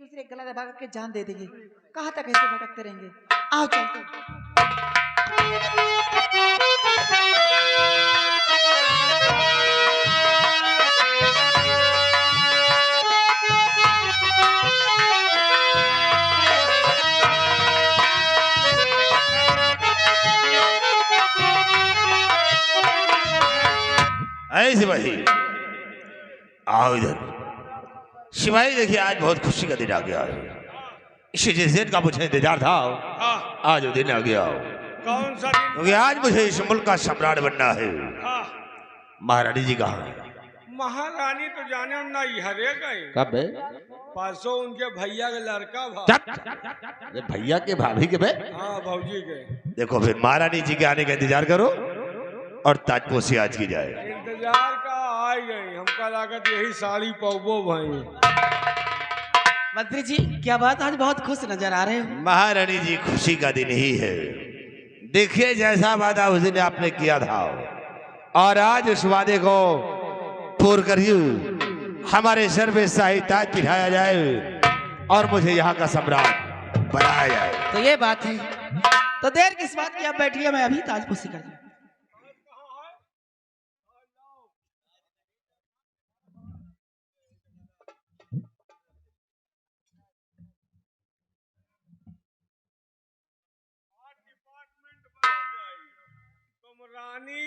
दूसरे गला दबा के जान दे देंगे। कहाँ तक ऐसे भटकते रहेंगे? आओ चलते। सिपाही आओ इधर। सिपाही देखिए, आज बहुत खुशी का दिन आ गया है। इसी जिस दिन का मुझे इंतजार था, आज वो दिन आ गया। कौन सा दिन? क्योंकि आज मुझे इस मुल्क का सम्राट बनना है। महारानी जी कहाँ है? महारानी तो जाने ना हरे गए। कब है? परसों उनके भैया के लड़का भा। भैया के भाभी के बे? हाँ भौजी के। देखो फिर महारानी जी के आने का इंतजार करो और ताजपोशी आज की जाए। इंतजार का आ गई, हमका लागत यही साड़ी पौबो भाई। मंत्री जी क्या बात, आज बहुत खुश नजर आ रहे हो। महारानी जी खुशी का दिन ही है। देखिए जैसा वादा उस दिन आपने किया था और आज उस वादे को पूर्ण करिए। हमारे सर पे शाही ताज पिराया जाए और मुझे यहाँ का सम्राट बनाया जाए। तो ये बात है, तो देर किस बात की, आप बैठिए, मैं अभी ताजपोशी कर दूं। तुम रानी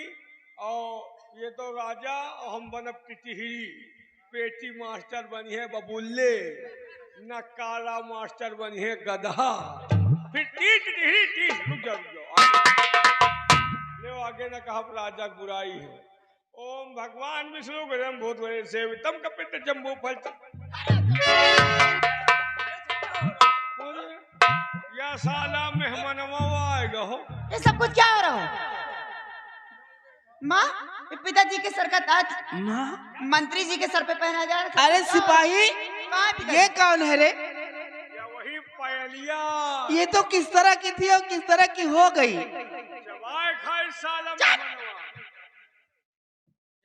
और ये तो राजा और हम बनब टिटही। पेटी मास्टर बनी है बबुल्ले, नकारा मास्टर बनी है गधा। फिर टिटही रुक जाओ। ले आगे न कहा राजा बुराई है। ओम भगवान विष्णु गजम भूत सेवितम कपित जम्बू फल। या साला मेहमानवा आएगा हो। ये सब कुछ क्या हो रहा है? माँ, पिताजी के सर का ताज मंत्री जी के सर पे पहना जा रहा था। अरे सिपाही, ये कौन है रे? या वही पायलिया। ये तो किस तरह की थी और किस तरह की हो गई? जवाई खाए साला मेहमानवा।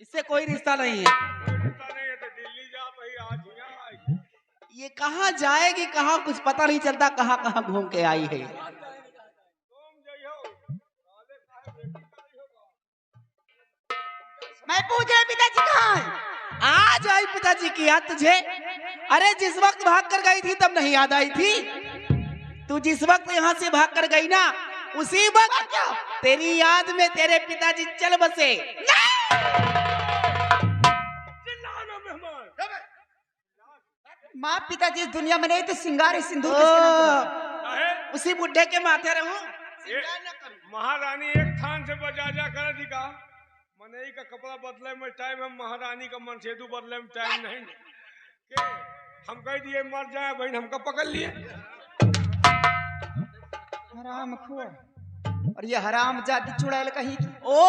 इससे कोई रिश्ता नहीं है। रिश्ता नहीं है तो दिल्ली जा भाई, आज यहाँ आई। ये कहाँ जाएगी, कहाँ कुछ पता नहीं चलता, कहाँ कहाँ घूम के आई है। मैं पूछ रहा पिताजी कहाँ है? आज आई पिताजी की याद तुझे? अरे जिस वक्त भाग कर गई थी तब नहीं याद आई थी? तू जिस वक्त यहाँ से भाग कर गई ना, उसी वक्त तेरी याद में तेरे पिताजी चल बसे। माँ, पिताजी इस दुनिया में नहीं तो सिंगार सिंदूर उसी बुढ़े के माथे रहूं। महारानी एक थान से बजा जा कर दिखा। मनई का कपड़ा बदले में टाइम है, महारानी का मनसेदू बदले में टाइम नहीं के हम कह दिए मर जाए बहन, हमका पकड़ लिए। हराम खोर, और ये हराम जाति चुड़ैल कहीं की। ओ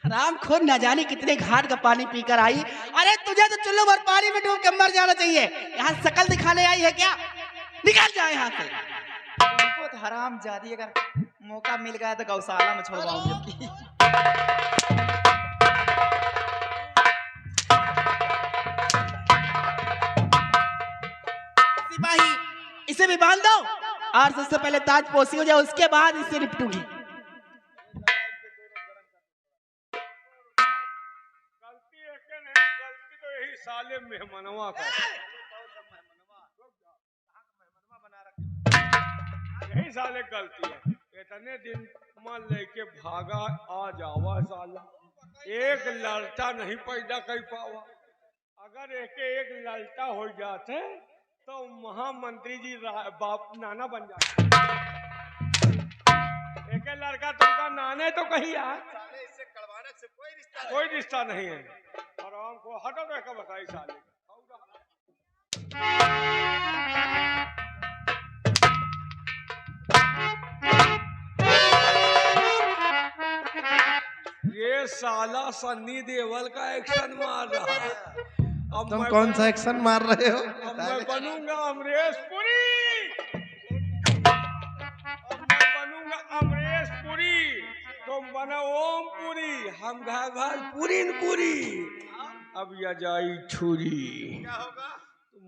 राम खोर न जाने कितने घाट का पानी पीकर आई। अरे तुझे तो चुल्लू भर पानी में डूब के मर जाना चाहिए। यहाँ शकल दिखाने आई है क्या? निकल जाए यहाँ से। उनको तो हराम जाती, अगर मौका मिल गया तो गौशाला में छोड़वाऊंगी। सिपाही, इसे भी बांध दो और सबसे पहले ताजपोशी हो जाए, उसके बाद इससे निपटूंगी। साले मेहमानवा का यही साले गलती है। इतने दिन मान लेके भागा, आ जावा साला एक लड़ता नहीं पैदा कर पावा। अगर एक लड़ता हो जाते तो महामंत्री जी बाप नाना बन जाते। एक लड़का तुमका नाना तो कहीं यार, इससे कड़वाने से कोई रिश्ता नहीं है। आराम को हटो देखा बताई साले ये साला सन्नी देओल का एक्शन मार रहा है। अब तुम कौन सा एक्शन मार रहे हो? अब मैं बनूंगा अमरीश पुरी। बना ओम पूरी, हम घर घर पूरी न पूरी। अब या जाई छुरी, क्या होगा?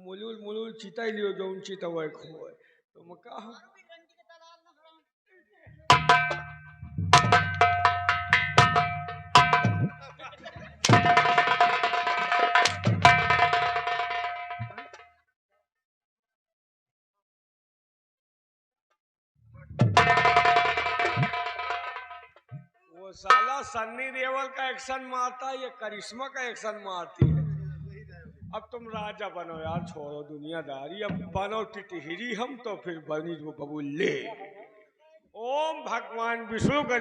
मुलुल मुलुल चिता लियो जौन चिता वह खोए तो मैं कहा वो साला सन्नी देओल का एक्शन मारता है, ये करिश्मा का एक्शन मारती है। अब तुम राजा बनो यार, छोड़ो दुनियादारी, अब बनो टिटहिरी हम तो फिर बनी वो बबुल्ले। ओम भगवान विष्णु का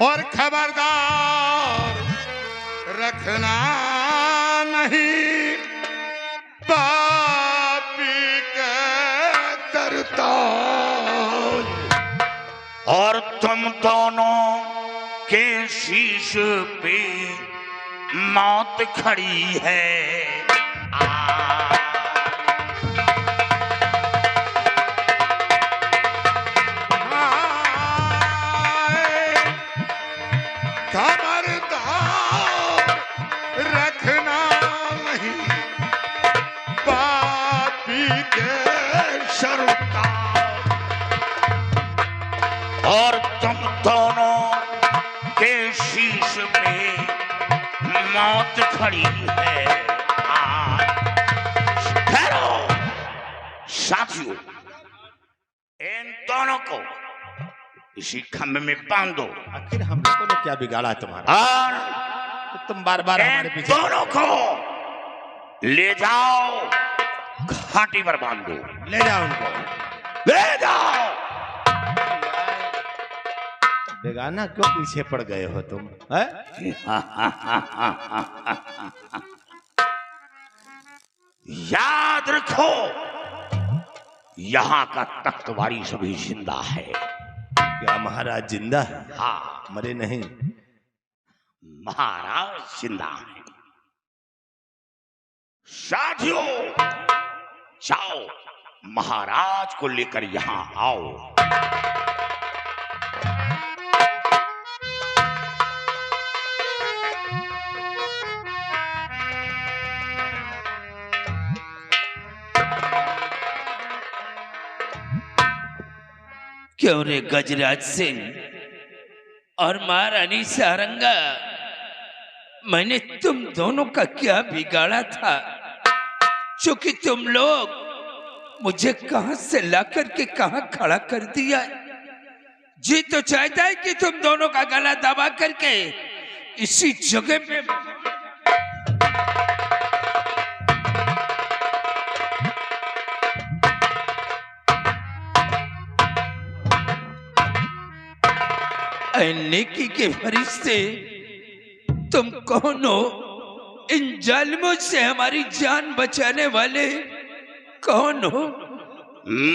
और खबरदार रखना नहीं पापी के तरताल, और तुम दोनों के शीश पे मौत खड़ी है। खबरदार रखना नहीं पापी के शर्ता, और तुम दोनों के शीश पे मौत खड़ी है। ठहरो साथियों, इन दोनों को इसी खंभे में बांध दो। आखिर हम लोगों ने क्या बिगाड़ा तुम्हारा? और तो तुम बार बार हमारे इन पीछे दोनों को ले जाओ, घाटी पर बांध दो। ले जाओ उनको। ले जाओ। बेगाना क्यों पीछे पड़ गए हो तुम? है? याद रखो, यहाँ का तख्तवारी सभी जिंदा है। क्या महाराज जिंदा है? हाँ, मरे नहीं? महाराज जिंदा है। साथियों, जाओ महाराज को लेकर यहाँ आओ। क्यों रे गजराज सिंह और महारानी सारंगा, मैंने तुम दोनों का क्या बिगाड़ा था? चूंकि तुम लोग मुझे कहां से लाकर के कहां खड़ा कर दिया। जी तो चाहता है कि तुम दोनों का गला दबा करके इसी जगह पे नेकी के फरिश्ते, तुम कौन हो? इन जालिमों से हमारी जान बचाने वाले कौन हो?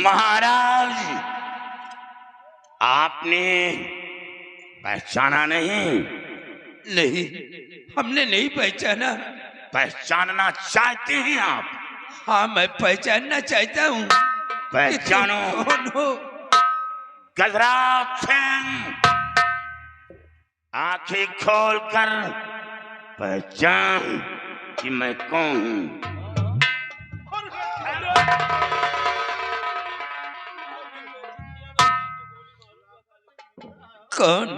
महाराज, आपने पहचाना नहीं? नहीं, हमने नहीं पहचाना। पहचानना चाहते हैं आप? हाँ, मैं पहचानना चाहता हूँ। पहचानो। कि तुम कौन हो? गजराज सिंह, आंखें खोलकर पहचान कि मैं कौन हूं। कौन?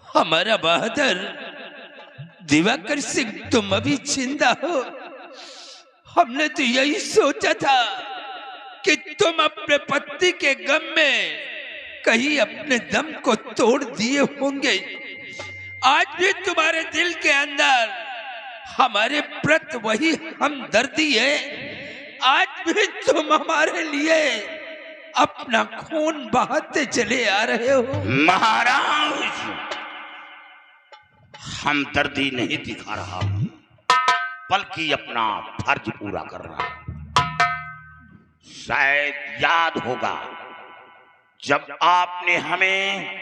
हमारा बहादुर दिवाकर सिंह, तुम अभी जिंदा हो? हमने तो यही सोचा था कि तुम अपने पति के गम में कहीं अपने दम को तोड़ दिए होंगे। आज भी तुम्हारे दिल के अंदर हमारे प्रति वही हमदर्दी है। आज भी तुम हमारे लिए अपना खून बहाते चले आ रहे हो। महाराज, हमदर्दी नहीं दिखा रहा हूं, बल्कि अपना फर्ज पूरा कर रहा हूं। शायद याद होगा, जब आपने हमें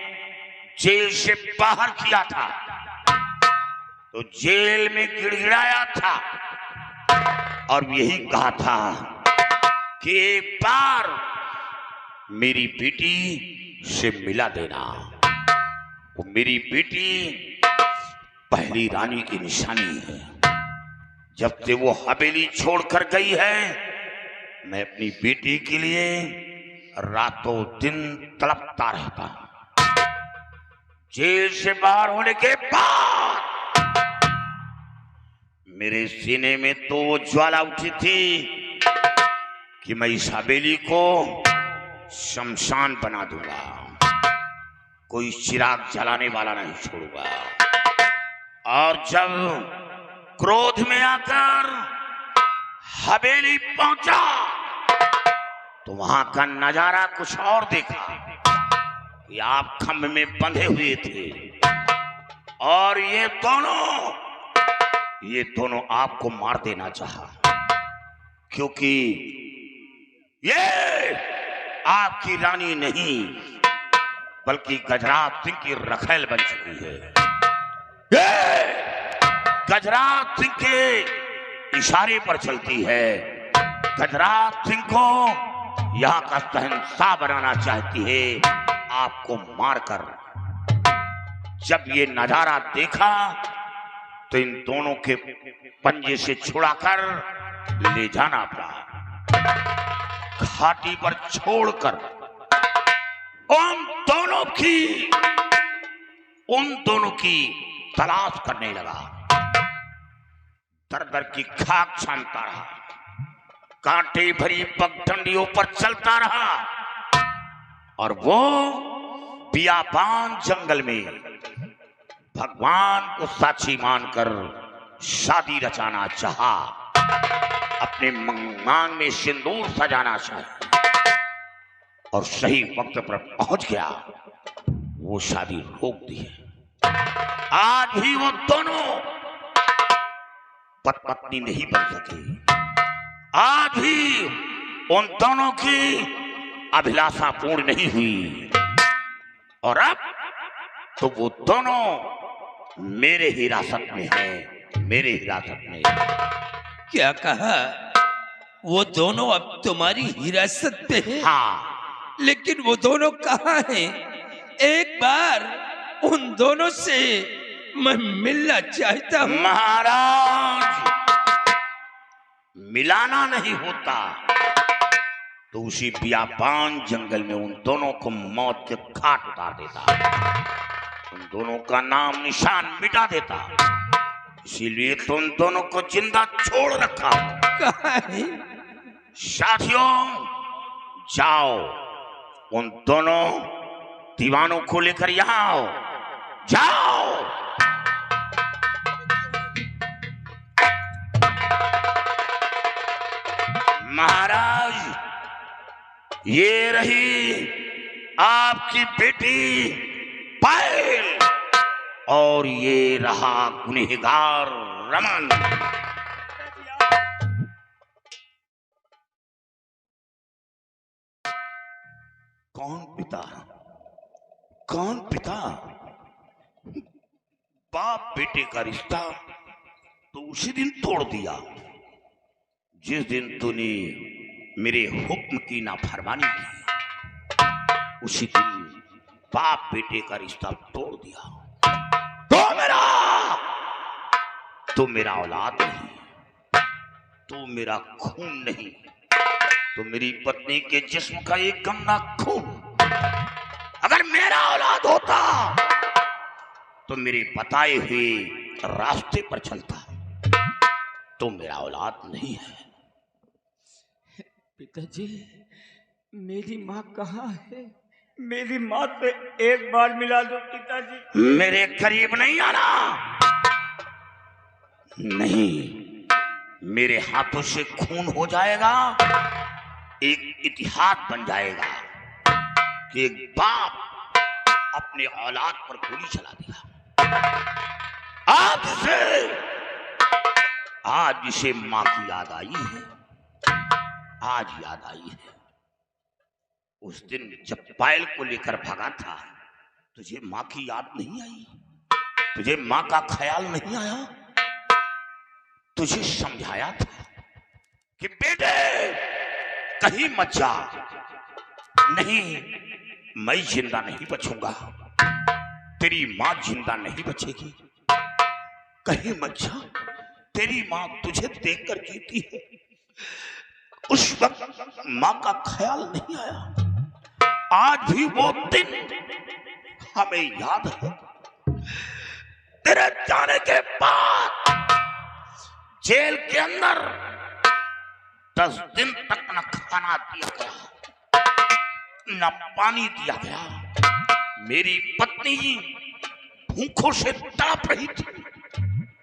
जेल से बाहर किया था तो जेल में गिड़गिड़ाया था और यही कहा था कि एक बार मेरी बेटी से मिला देना। वो मेरी बेटी पहली रानी की निशानी है। जब से वो हवेली छोड़कर गई है, मैं अपनी बेटी के लिए रातों दिन तड़पता रहता हूं। जेल से बाहर होने के बाद मेरे सीने में तो ज्वाला उठी थी कि मैं इस हवेली को शमशान बना दूंगा, कोई चिराग जलाने वाला नहीं छोड़ूंगा। और जब क्रोध में आकर हवेली पहुंचा तो वहां का नजारा कुछ और देखा कि आप खंभ में बंधे हुए थे और ये दोनों आपको मार देना चाहा, क्योंकि ये आपकी रानी नहीं बल्कि गजराज सिंह की रखेल बन चुकी है। ये गजराज सिंह के इशारे पर चलती है। गजराज सिंह को यहाँ का शहंशाह बनाना चाहती है, आपको मारकर। जब ये नजारा देखा तो इन दोनों के पंजे से छुड़ाकर ले जाना पड़ा, घाटी पर छोड़कर उन दोनों की तलाश करने लगा। दर दर की खाक छानता रहा, कांटे भरी पगडंडियों पर चलता रहा और वो बियाबान जंगल में भगवान को साक्षी मानकर शादी रचाना चाहा, अपने मांग में सिंदूर सजाना चाहा और सही वक्त पर पहुंच गया। वो शादी रोक दी है। आज भी वो दोनों पत्नी नहीं बन सके। आज भी उन दोनों की अभिलाषा पूर्ण नहीं हुई और अब तो वो दोनों मेरे हिरासत में हैं, मेरे हिरासत में। क्या कहा? वो दोनों अब तुम्हारी हिरासत पे हैं? हाँ, लेकिन वो दोनों कहाँ हैं? एक बार उन दोनों से मैं मिलना चाहता हूँ। महाराज, मिलाना नहीं होता तो उसी बियाबान जंगल में उन दोनों को मौत के घाट उतार देता, उन दोनों का नाम निशान मिटा देता। इसीलिए तो उन दोनों को जिंदा छोड़ रखा। कहाँ है? साथियों, जाओ उन दोनों दीवानों को लेकर यहां आओ, जाओ। महाराज, ये रही आपकी बेटी पायल और ये रहा गुनहगार रमन। कौन पिता, कौन पिता? बाप बेटे का रिश्ता तो उसी दिन तोड़ दिया जिस दिन तूने मेरे हुक्म की नाफरमानी की। उसी दिन बाप बेटे का रिश्ता तोड़ दिया। तो मेरा औलाद नहीं, तो मेरा खून नहीं, तो मेरी पत्नी के जिस्म का एक गंदा खून। अगर मेरा औलाद होता तो मेरे बताए हुए रास्ते पर चलता, तो मेरा औलाद नहीं है। पिताजी, मेरी माँ कहाँ है? मेरी माँ से एक बार मिला दो पिताजी। मेरे करीब नहीं आना। नहीं, मेरे हाथों से खून हो जाएगा, एक इतिहास बन जाएगा कि एक बाप अपने औलाद पर गोली चला दिया। आज इसे माँ की याद आई है, आज याद आई है। उस दिन जब पायल को लेकर भागा था, तुझे माँ की याद नहीं आई? तुझे मां का ख्याल नहीं आया? तुझे समझाया था कि बेटे कहीं मत जा। नहीं, मैं जिंदा नहीं बचूंगा, तेरी मां जिंदा नहीं बचेगी। कहीं मत जा, तेरी मां तुझे देखकर जीती है। उस वक्त मां का ख्याल नहीं आया। आज भी वो दिन हमें याद है। तेरे जाने के बाद जेल के अंदर 10 दिन तक न खाना दिया गया, न पानी दिया गया। मेरी पत्नी भूखों से तड़प रही थी,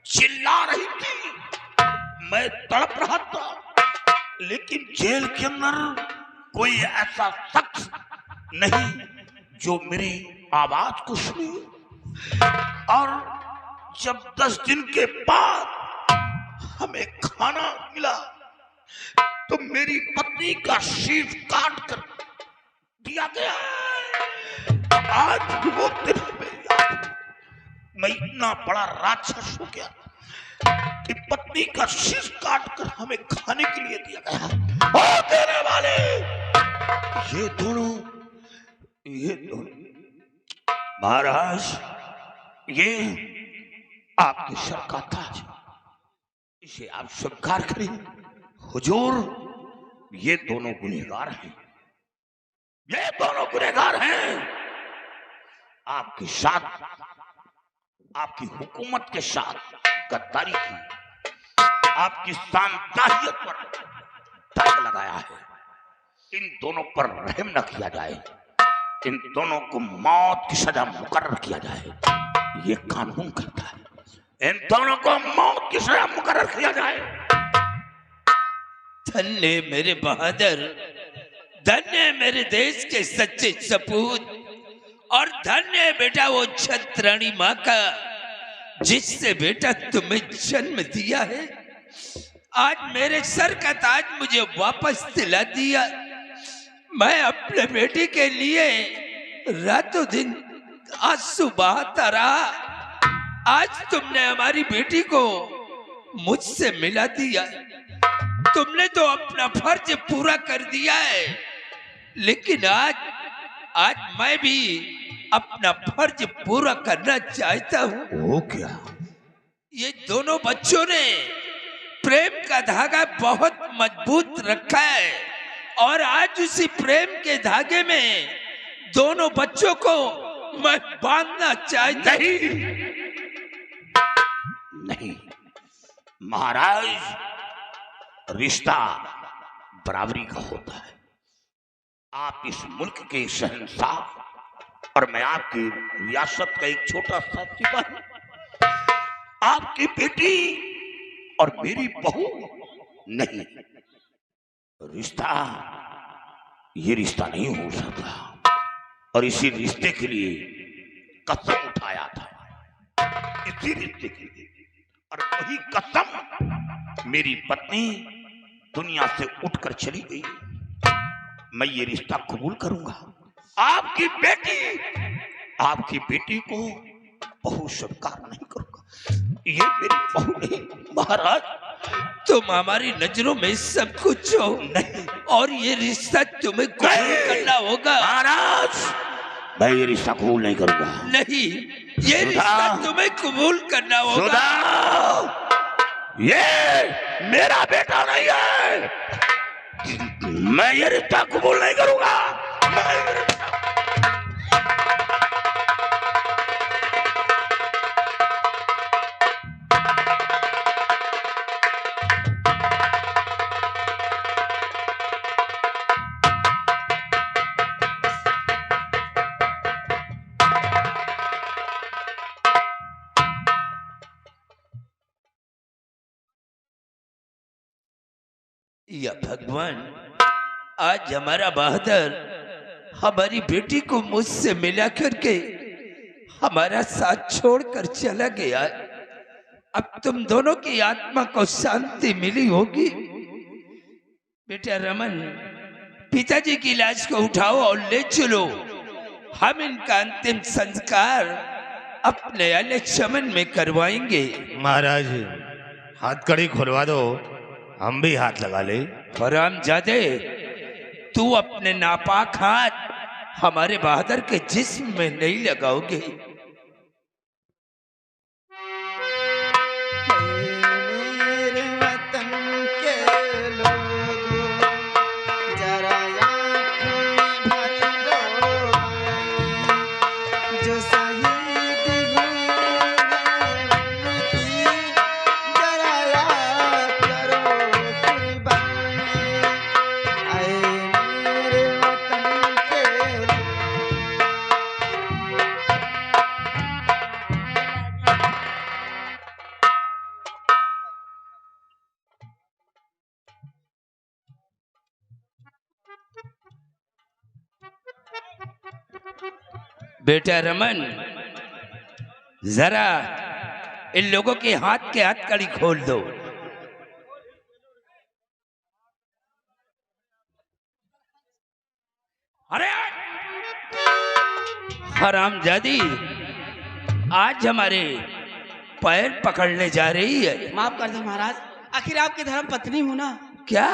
चिल्ला रही थी, मैं तड़प रहा था। लेकिन जेल के अंदर कोई ऐसा शख्स नहीं जो मेरी आवाज को सुने। और जब 10 दिन के बाद हमें खाना मिला तो मेरी पत्नी का शीश काट कर दिया गया। आज वो दिन में मैं इतना बड़ा राक्षस हो गया कि पत्नी का शीश काट कर हमें खाने के लिए दिया गया। और देने वाले ये दोनों महाराज, ये आपके सर का ताज, इसे आप स्वीकार करें। हुजूर, ये दोनों गुनहगार हैं, ये दोनों गुनहगार हैं। आपके साथ, आपकी हुकूमत के साथ गद्दारी की, आपकी शानदारियत पर दाग लगाया है। इन दोनों पर रहम न किया जाए, इन दोनों को मौत की सजा मुकर्रर किया जाए, ये कानून कहता है। इन दोनों को मौत की सजा मुकर्रर किया जाए। धन्य मेरे बहादुर, धन्य मेरे देश के सच्चे सपूत, और धन्य बेटा वो छत्राणी माँ का जिससे बेटा तुम्हें जन्म दिया है। आज मेरे सर का ताज मुझे वापस दिला दिया। मैं अपने बेटे के लिए रातों दिन आंसू बहाता रहा। आज तुमने हमारी बेटी को मुझसे मिला दिया। तुमने तो अपना फर्ज पूरा कर दिया है, लेकिन आज मैं भी अपना फर्ज पूरा करना चाहता हूँ। वो क्या? ये दोनों बच्चों ने प्रेम का धागा बहुत मजबूत रखा है, और आज उसी प्रेम के धागे में दोनों बच्चों को मैं बांधना चाहता हूँ। नहीं महाराज, रिश्ता बराबरी का होता है। आप इस मुल्क के शहंशाह और मैं आपकी रियासत का एक छोटा सा सिपाही। आपकी बेटी और मेरी बहू नहीं, रिश्ता ये रिश्ता नहीं हो सकता। और इसी रिश्ते के लिए कसम उठाया था, इसी रिश्ते के लिए। और वही कसम मेरी पत्नी दुनिया से उठकर चली गई। मैं ये रिश्ता कबूल करूंगा। आपकी बेटी को बहू स्वीकार नहीं करूंगा। ये मेरी बहू नहीं महाराज। तुम हमारी नजरों में सब कुछ हो, नहीं, और ये रिश्ता तुम्हें कबूल करना होगा। महाराज, मैं ये रिश्ता कबूल नहीं करूंगा। नहीं, ये रिश्ता तुम्हें कबूल करना होगा। सुधा, ये मेरा बेटा नहीं है। मैं ये रिश्ता कबूल नहीं करूंगा। या भगवान, आज हमारा बहादुर हमारी बेटी को मुझसे मिला करके हमारा साथ छोड़कर चला गया। अब तुम दोनों की आत्मा को शांति मिली होगी। बेटा रमन, पिताजी की लाश को उठाओ और ले चलो। हम इनका अंतिम संस्कार अपने वाले चमन में करवाएंगे। महाराज हथकड़ी खुलवा दो, हम भी हाथ लगा ले। हरामजादे, तू अपने नापाक हाथ हमारे बहादुर के जिस्म में नहीं लगाओगे। मेरे वतन के लोगों, जरा आँखें भर लो, जो शहीद हुए उनकी जरा याद करो कुर्बानी। ऐ मेरे वतन के बेटा रमन, जरा इन लोगों के हाथ के हथकड़ी खोल दो। अरे हरामजादी, आज हमारे पैर पकड़ने जा रही है। माफ कर दो महाराज, आखिर आपकी धर्म पत्नी हूँ ना। क्या?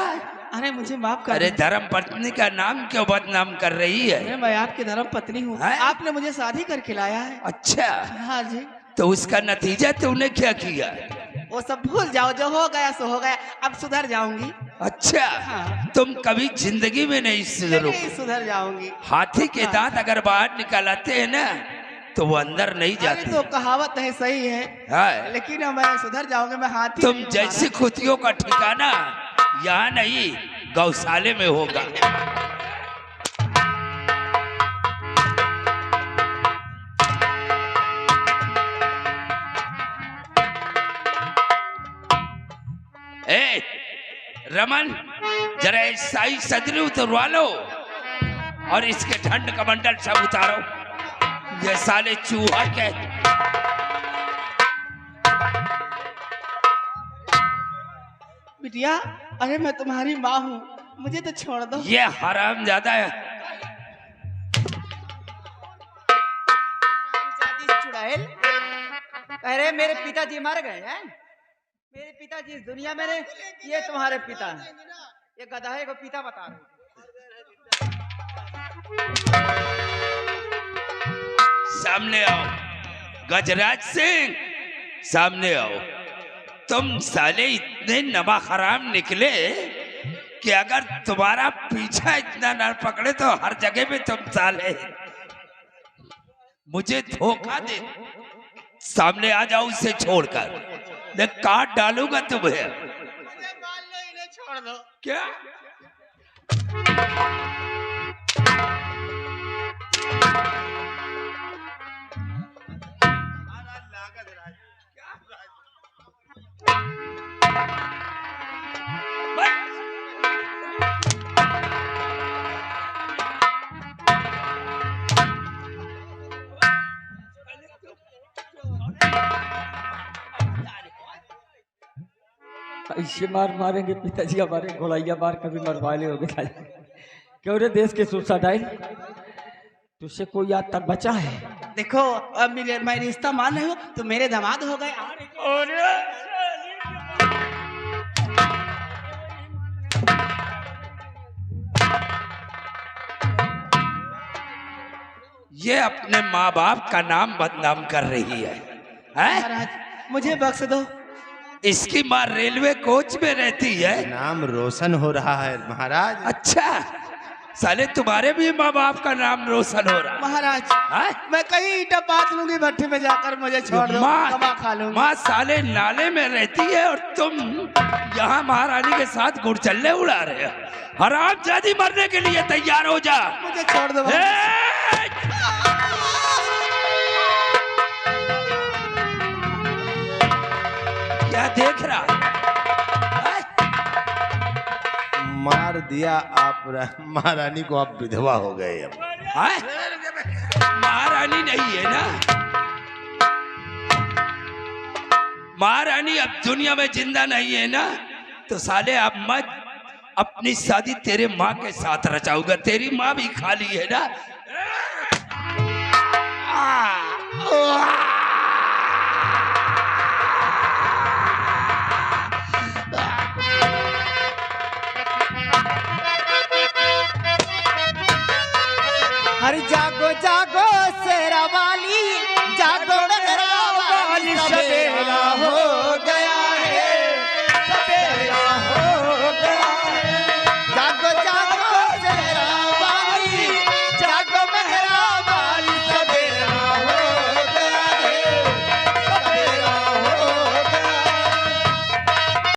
अरे मुझे माफ कर अरे दो। धर्म पत्नी का नाम क्यों बदनाम कर रही अरे है? मैं आपकी धर्म पत्नी हूँ, हैं? आपने मुझे शादी कर खिलाया है। अच्छा, हाँ जी, तो उसका नतीजा तूने क्या किया? वो सब भूल जाओ, जो हो गया सो हो गया, अब सुधर जाऊंगी। अच्छा, हाँ। तुम कभी जिंदगी में नहीं सुधरो। नहीं सुधर जाऊंगी। हाथी के दांत अगर बाहर निकाल आते हैं ना, तो वो अंदर नहीं अरे जाते। तो कहावत है, सही है, हाँ। लेकिन मैं सुधर जाऊंगी। मैं हाथी तुम नहीं हूँ जैसे खुतियों का ठिकाना यहाँ नहीं, गौशाले में होगा। ए रमन, जरा शाही सदरी उतरवा लो और इसके ठंड कमंडल सब उतारो। ये साले चूहा के बिटिया, अरे मैं तुम्हारी माँ हूँ, मुझे तो छोड़ दो। ये हराम ज्यादा है। चुड़ैल, कह रहे मेरे पिताजी मर गए हैं। मेरे पिताजी इस दुनिया में नहीं, ये तुम्हारे पिता हैं। ये गधाए को पिता बता रहे। सामने आओ गजराज सिंह, सामने आओ। तुम साले इतने नमक हराम निकले कि अगर तुम्हारा पीछा इतना न पकड़े तो हर जगह पे तुम साले मुझे धोखा दे। सामने आ जाओ इसे छोड़कर, मैं काट डालूंगा तुम्हें। छोड़ दो। क्या? ऐसे मार मारेंगे पिताजी हमारे, घोड़ैया मार कभी मरवाले हो गए। क्यों रे देश के सुसाइड, तुझसे कोई आज तक बचा है? देखो, अब मैं रिश्ता मान रही हूँ तो मेरे दामाद हो गए। ये अपने माँ बाप का नाम बदनाम कर रही है, हैं? महाराज मुझे बख्श दो। इसकी माँ रेलवे कोच में रहती है। नाम रोशन हो रहा है महाराज। अच्छा, साले तुम्हारे भी माँ बाप का नाम रोशन हो रहा है। महाराज हैं? मैं कहीं ईटा पात लूंगी भट्टी में जाकर, मुझे छोड़ दो, कमा खा लूंगी। माँ साले नाले में रहती है और तुम यहाँ महारानी के साथ गुड़चल्ले उड़ा रहे हो। हरामजादी, मरने के लिए तैयार हो जा। मुझे छोड़ दो। क्या देख रहा? मार दिया आप महारानी को, आप विधवा हो गए अब। महारानी नहीं है ना, महारानी अब दुनिया में जिंदा नहीं है ना, तो साले अब मत अपनी शादी तेरे माँ के साथ रचाऊंगा। तेरी माँ भी खाली है ना। हर जागो जागो शेरा वाली, जागो मेरा वाली सवेरा हो